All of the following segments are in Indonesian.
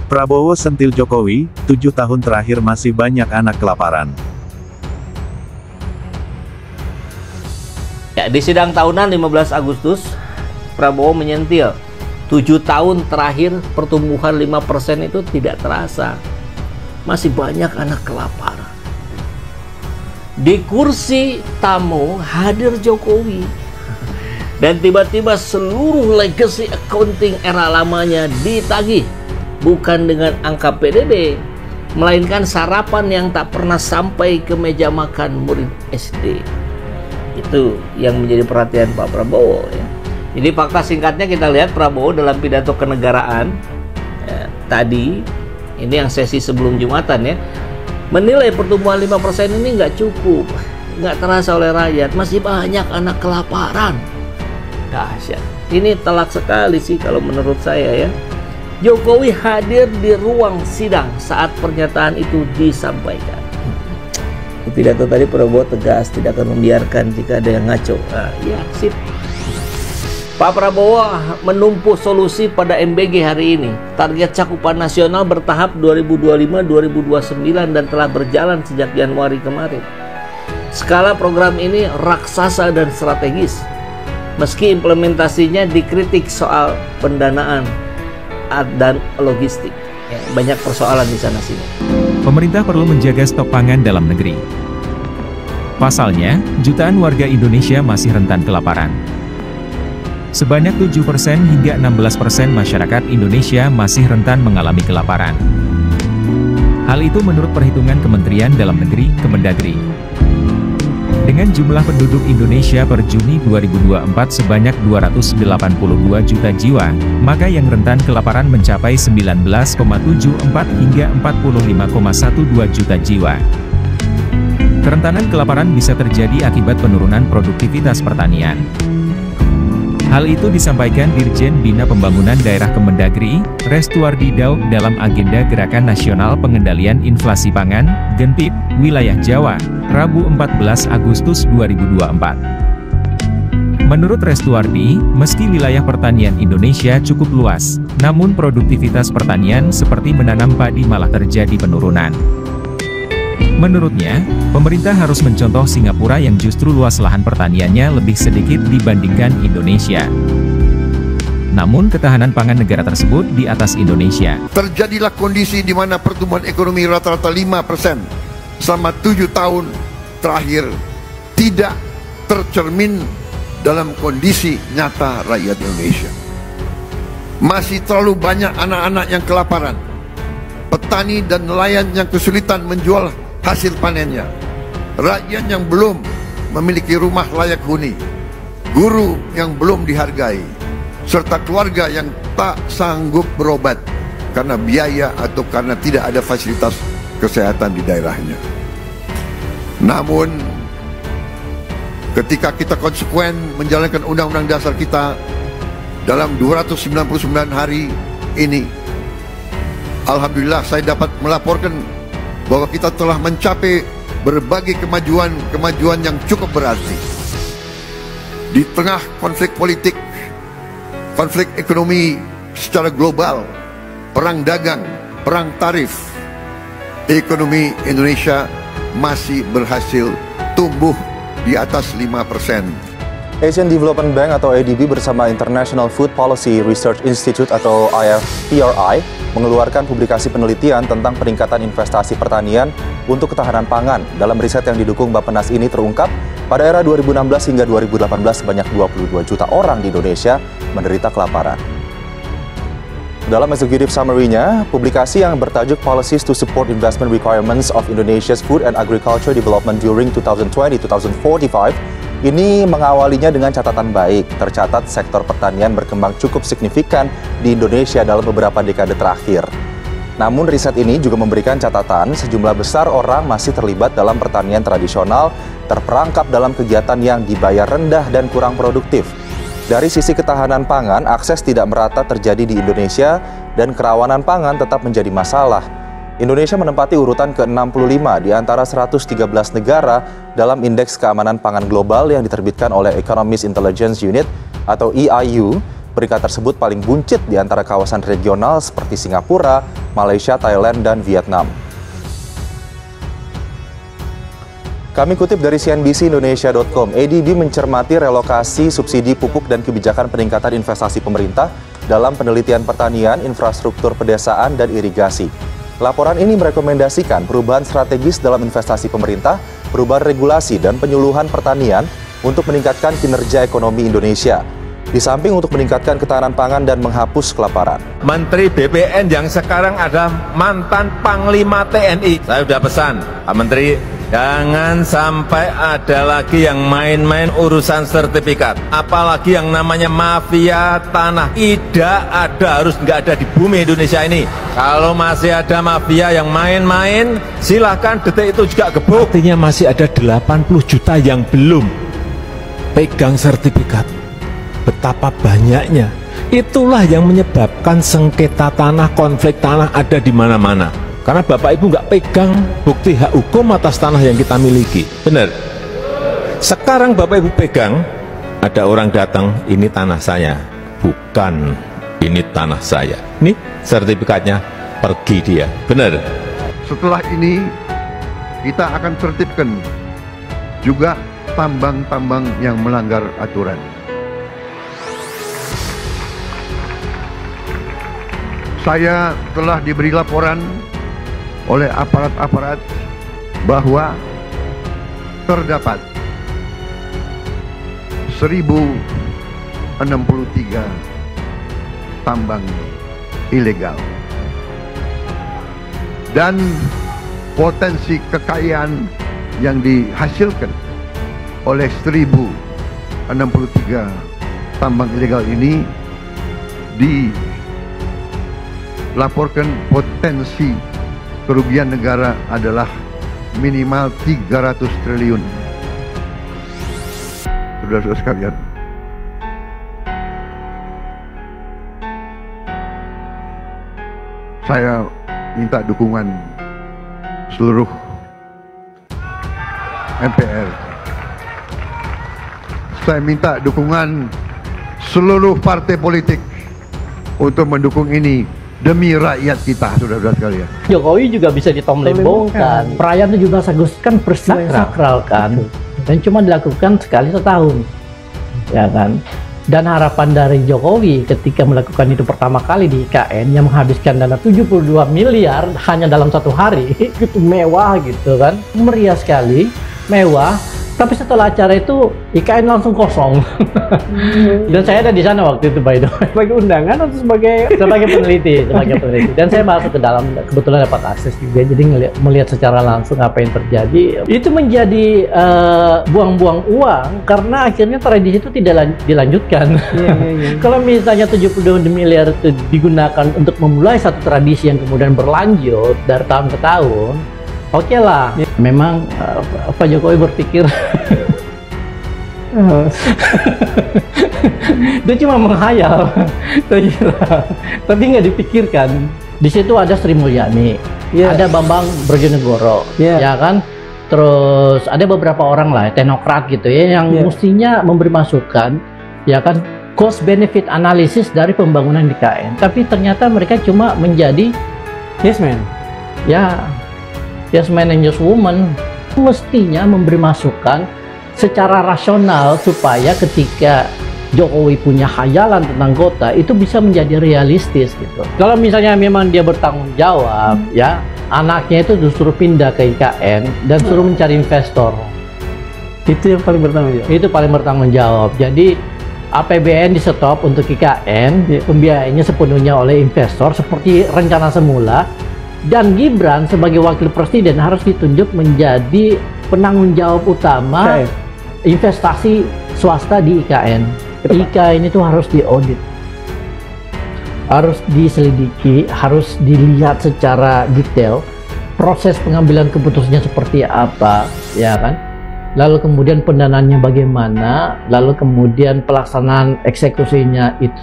Prabowo sentil Jokowi, 7 tahun terakhir masih banyak anak kelaparan. Ya, di sidang tahunan 15 Agustus, Prabowo menyentil 7 tahun terakhir pertumbuhan 5% itu tidak terasa. Masih banyak anak kelaparan. Di kursi tamu hadir Jokowi. Dan tiba-tiba seluruh legacy accounting era lamanya ditagih. Bukan dengan angka PDB, melainkan sarapan yang tak pernah sampai ke meja makan murid SD. Itu yang menjadi perhatian Pak Prabowo ya. Jadi fakta singkatnya kita lihat Prabowo dalam pidato kenegaraan tadi, ini yang sesi sebelum Jumatan ya, menilai pertumbuhan 5% ini nggak cukup, nggak terasa oleh rakyat, masih banyak anak kelaparan. Dahsyat. Ini telak sekali sih kalau menurut saya ya. Jokowi hadir di ruang sidang saat pernyataan itu disampaikan. Di pidato tadi Prabowo tegas tidak akan membiarkan jika ada yang ngaco. Ya, sip. Pak Prabowo menumpuk solusi pada MBG hari ini. Target cakupan nasional bertahap 2025-2029 dan telah berjalan sejak Januari kemarin. Skala program ini raksasa dan strategis. Meski implementasinya dikritik soal pendanaan dan logistik, ya, banyak persoalan di sana sini. Pemerintah perlu menjaga stok pangan dalam negeri. Pasalnya, jutaan warga Indonesia masih rentan kelaparan. Sebanyak 7% hingga 16% masyarakat Indonesia masih rentan mengalami kelaparan. Hal itu menurut perhitungan Kementerian Dalam Negeri, Kemendagri. Dengan jumlah penduduk Indonesia per Juni 2024 sebanyak 282 juta jiwa, maka yang rentan kelaparan mencapai 19,74 hingga 45,12 juta jiwa. Kerentanan kelaparan bisa terjadi akibat penurunan produktivitas pertanian. Hal itu disampaikan Dirjen Bina Pembangunan Daerah Kemendagri, Restuardi Daud dalam agenda Gerakan Nasional Pengendalian Inflasi Pangan, Genpip, Wilayah Jawa, Rabu 14 Agustus 2024. Menurut Restuardi, meski wilayah pertanian Indonesia cukup luas, namun produktivitas pertanian seperti menanam padi malah terjadi penurunan. Menurutnya, pemerintah harus mencontoh Singapura yang justru luas lahan pertaniannya lebih sedikit dibandingkan Indonesia. Namun ketahanan pangan negara tersebut di atas Indonesia. Terjadilah kondisi di mana pertumbuhan ekonomi rata-rata 5% selama 7 tahun terakhir tidak tercermin dalam kondisi nyata rakyat Indonesia. Masih terlalu banyak anak-anak yang kelaparan, petani dan nelayan yang kesulitan menjual hasil panennya, rakyat yang belum memiliki rumah layak huni, guru yang belum dihargai, serta keluarga yang tak sanggup berobat karena biaya atau karena tidak ada fasilitas kesehatan di daerahnya. Namun, ketika kita konsekuen menjalankan Undang-Undang Dasar kita dalam 299 hari ini, alhamdulillah saya dapat melaporkan bahwa kita telah mencapai berbagai kemajuan yang cukup berarti. Di tengah konflik politik, konflik ekonomi secara global, perang dagang, perang tarif, ekonomi Indonesia masih berhasil tumbuh di atas 5%. Asian Development Bank atau ADB bersama International Food Policy Research Institute atau IFPRI mengeluarkan publikasi penelitian tentang peningkatan investasi pertanian untuk ketahanan pangan. Dalam riset yang didukung Bappenas ini terungkap, pada era 2016 hingga 2018 sebanyak 22 juta orang di Indonesia menderita kelaparan. Dalam executive summary-nya, publikasi yang bertajuk Policies to Support Investment Requirements of Indonesia's Food and Agriculture Development During 2020-2045 ini mengawalinya dengan catatan baik. Tercatat sektor pertanian berkembang cukup signifikan di Indonesia dalam beberapa dekade terakhir. Namun riset ini juga memberikan catatan sejumlah besar orang masih terlibat dalam pertanian tradisional, terperangkap dalam kegiatan yang dibayar rendah dan kurang produktif. Dari sisi ketahanan pangan, akses tidak merata terjadi di Indonesia dan kerawanan pangan tetap menjadi masalah. Indonesia menempati urutan ke-65 di antara 113 negara dalam Indeks Keamanan Pangan Global yang diterbitkan oleh Economist Intelligence Unit atau EIU peringkat tersebut paling buncit di antara kawasan regional seperti Singapura, Malaysia, Thailand, dan Vietnam. Kami kutip dari CNBC-Indonesia.com, ADB mencermati relokasi subsidi pupuk dan kebijakan peningkatan investasi pemerintah dalam penelitian pertanian, infrastruktur pedesaan, dan irigasi. Laporan ini merekomendasikan perubahan strategis dalam investasi pemerintah, perubahan regulasi, dan penyuluhan pertanian untuk meningkatkan kinerja ekonomi Indonesia. Di samping untuk meningkatkan ketahanan pangan dan menghapus kelaparan. Menteri BPN yang sekarang ada mantan Panglima TNI. Saya sudah pesan, Pak Menteri, jangan sampai ada lagi yang main-main urusan sertifikat. Apalagi yang namanya mafia tanah. Tidak ada, harus nggak ada di bumi Indonesia ini. Kalau masih ada mafia yang main-main, silahkan detik itu juga gebuk. Artinya masih ada 80 juta yang belum pegang sertifikat. Betapa banyaknya. Itulah yang menyebabkan sengketa tanah, konflik tanah ada di mana-mana. Karena Bapak Ibu nggak pegang bukti hak hukum atas tanah yang kita miliki. Benar. Sekarang Bapak Ibu pegang, ada orang datang, ini tanah saya. Bukan, ini tanah saya. Ini sertifikatnya, pergi dia. Benar. Setelah ini kita akan tertibkan juga tambang-tambang yang melanggar aturan. Saya telah diberi laporan oleh aparat-aparat bahwa terdapat 1063 tambang ilegal dan potensi kekayaan yang dihasilkan oleh 1063 tambang ilegal ini dilaporkan potensi kerugian negara adalah minimal 300 triliun. Saudara-saudara sekalian, saya minta dukungan seluruh MPR. Saya minta dukungan seluruh partai politik untuk mendukung ini demi rakyat kita, saudara-saudara sekalian. Jokowi juga bisa ditomlembongkan. Perayaan 17 Agustus kan peristiwa yang sakral kan, dan cuma dilakukan sekali setahun, ya kan. Dan harapan dari Jokowi ketika melakukan itu pertama kali di IKN yang menghabiskan dana 72 miliar hanya dalam satu hari, itu mewah gitu kan, meriah sekali, mewah. Tapi setelah acara itu IKN langsung kosong. Dan saya ada di sana waktu itu, by the way. Sebagai undangan atau sebagai peneliti, Dan saya masuk ke dalam, kebetulan dapat akses juga, jadi melihat secara langsung apa yang terjadi. Itu menjadi buang-buang uang karena akhirnya tradisi itu tidak dilanjutkan. Kalau misalnya 72 miliar itu digunakan untuk memulai satu tradisi yang kemudian berlanjut dari tahun ke tahun, oke lah. Memang Pak Jokowi berpikir dia cuma menghayal, tapi nggak dipikirkan. Di situ ada Sri Mulyani, ada Bambang Brojonegoro, ya kan. Terus ada beberapa orang lah, teknokrat gitu ya, yang mestinya memberi masukan, ya kan, cost benefit analysis dari pembangunan di IKN. Tapi ternyata mereka cuma menjadi yes man, yes man and yes woman. Mestinya memberi masukan secara rasional supaya ketika Jokowi punya khayalan tentang kota itu bisa menjadi realistis gitu. Kalau misalnya memang dia bertanggung jawab, ya anaknya itu disuruh pindah ke IKN dan suruh mencari investor. Itu yang paling bertanggung jawab. Itu paling bertanggung jawab. Jadi APBN di stop untuk IKN, pembiayaannya sepenuhnya oleh investor seperti rencana semula. Dan Gibran sebagai wakil presiden harus ditunjuk menjadi penanggung jawab utama investasi swasta di IKN. IKN itu harus diaudit, harus diselidiki, harus dilihat secara detail proses pengambilan keputusannya seperti apa, ya kan? Lalu kemudian pendanaannya bagaimana, lalu kemudian pelaksanaan eksekusinya itu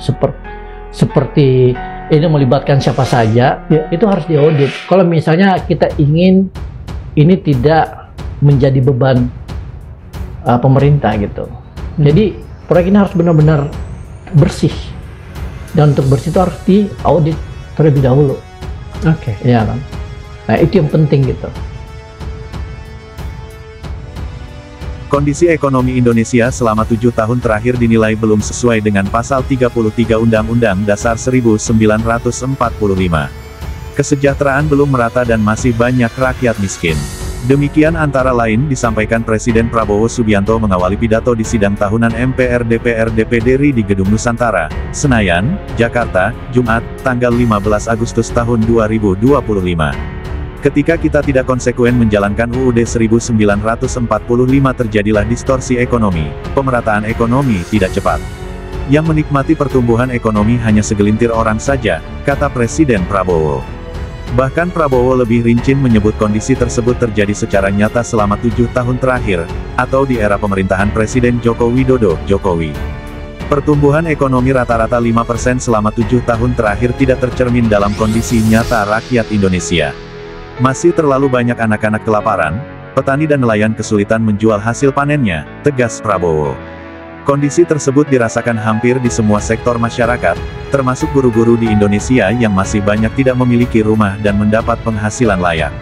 seperti ini melibatkan siapa saja, itu harus diaudit. Kalau misalnya kita ingin ini tidak menjadi beban pemerintah gitu. Jadi proyek ini harus benar-benar bersih, Dan untuk bersih itu harus diaudit terlebih dahulu. Oke. Ya kan? Nah, itu yang penting gitu. Kondisi ekonomi Indonesia selama 7 tahun terakhir dinilai belum sesuai dengan Pasal 33 Undang-Undang Dasar 1945. Kesejahteraan belum merata dan masih banyak rakyat miskin. Demikian antara lain disampaikan Presiden Prabowo Subianto mengawali pidato di sidang tahunan MPR DPR DPD RI di Gedung Nusantara, Senayan, Jakarta, Jumat, tanggal 15 Agustus tahun 2025. Ketika kita tidak konsekuen menjalankan UUD 1945 terjadilah distorsi ekonomi, pemerataan ekonomi tidak cepat. Yang menikmati pertumbuhan ekonomi hanya segelintir orang saja, kata Presiden Prabowo. Bahkan Prabowo lebih rinci menyebut kondisi tersebut terjadi secara nyata selama 7 tahun terakhir, atau di era pemerintahan Presiden Joko Widodo, Jokowi. Pertumbuhan ekonomi rata-rata 5% selama 7 tahun terakhir tidak tercermin dalam kondisi nyata rakyat Indonesia. Masih terlalu banyak anak-anak kelaparan, petani dan nelayan kesulitan menjual hasil panennya, tegas Prabowo. Kondisi tersebut dirasakan hampir di semua sektor masyarakat, termasuk guru-guru di Indonesia yang masih banyak tidak memiliki rumah dan mendapat penghasilan layak.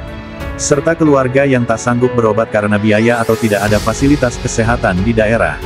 Serta keluarga yang tak sanggup berobat karena biaya atau tidak ada fasilitas kesehatan di daerah.